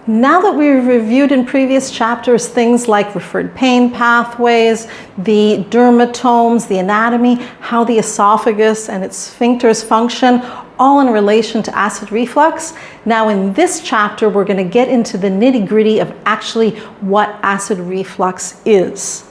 Now that we've reviewed in previous chapters things like referred pain pathways, the dermatomes, the anatomy, how the esophagus and its sphincters function, all in relation to acid reflux, now in this chapter we're going to get into the nitty-gritty of actually what acid reflux is.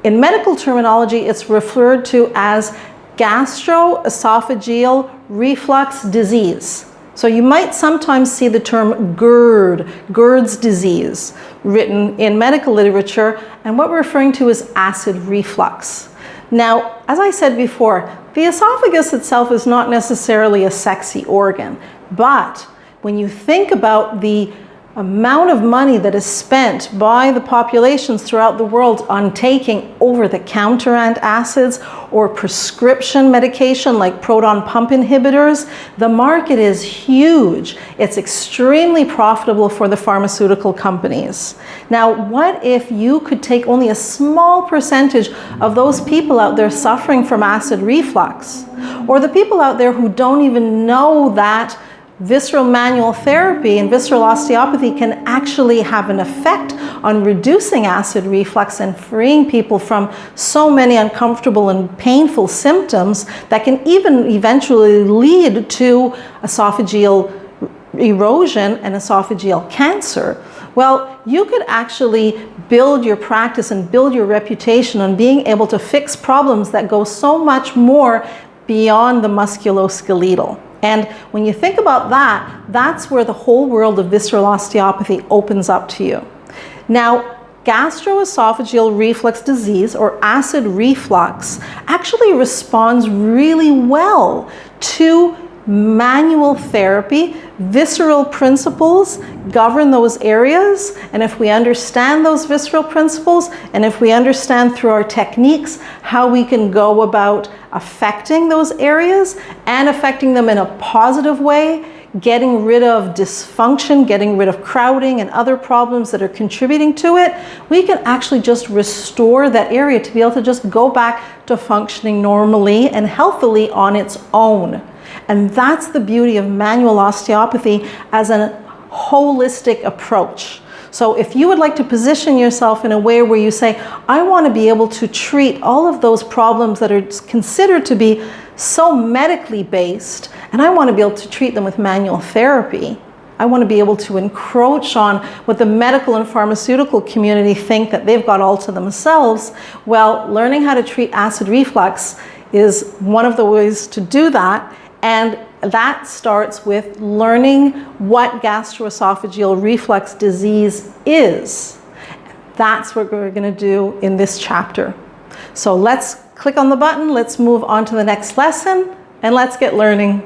In medical terminology, it's referred to as gastroesophageal reflux disease. So you might sometimes see the term GERD, GERDs disease, written in medical literature, and what we're referring to is acid reflux. Now, as I said before, the esophagus itself is not necessarily a sexy organ, but when you think about the amount of money that is spent by the populations throughout the world on taking over-the-counter antacids or prescription medication like proton pump inhibitors, the market is huge. It's extremely profitable for the pharmaceutical companies. Now, what if you could take only a small percentage of those people out there suffering from acid reflux, or the people out there who don't even know that visceral manual therapy and visceral osteopathy can actually have an effect on reducing acid reflux and freeing people from so many uncomfortable and painful symptoms that can even eventually lead to esophageal erosion and esophageal cancer. Well, you could actually build your practice and build your reputation on being able to fix problems that go so much more beyond the musculoskeletal. And when you think about that, that's where the whole world of visceral osteopathy opens up to you. Now, gastroesophageal reflux disease, or acid reflux, actually responds really well to manual therapy. Visceral principles govern those areas, and if we understand those visceral principles, and if we understand through our techniques how we can go about affecting those areas and affecting them in a positive way, getting rid of dysfunction, getting rid of crowding and other problems that are contributing to it, we can actually just restore that area to be able to just go back to functioning normally and healthily on its own. And that's the beauty of manual osteopathy as a holistic approach. So if you would like to position yourself in a way where you say, I want to be able to treat all of those problems that are considered to be so medically based, and I want to be able to treat them with manual therapy, I want to be able to encroach on what the medical and pharmaceutical community think that they've got all to themselves, well, learning how to treat acid reflux is one of the ways to do that. And that starts with learning what gastroesophageal reflux disease is. That's what we're going to do in this chapter. So let's click on the button, let's move on to the next lesson, and let's get learning.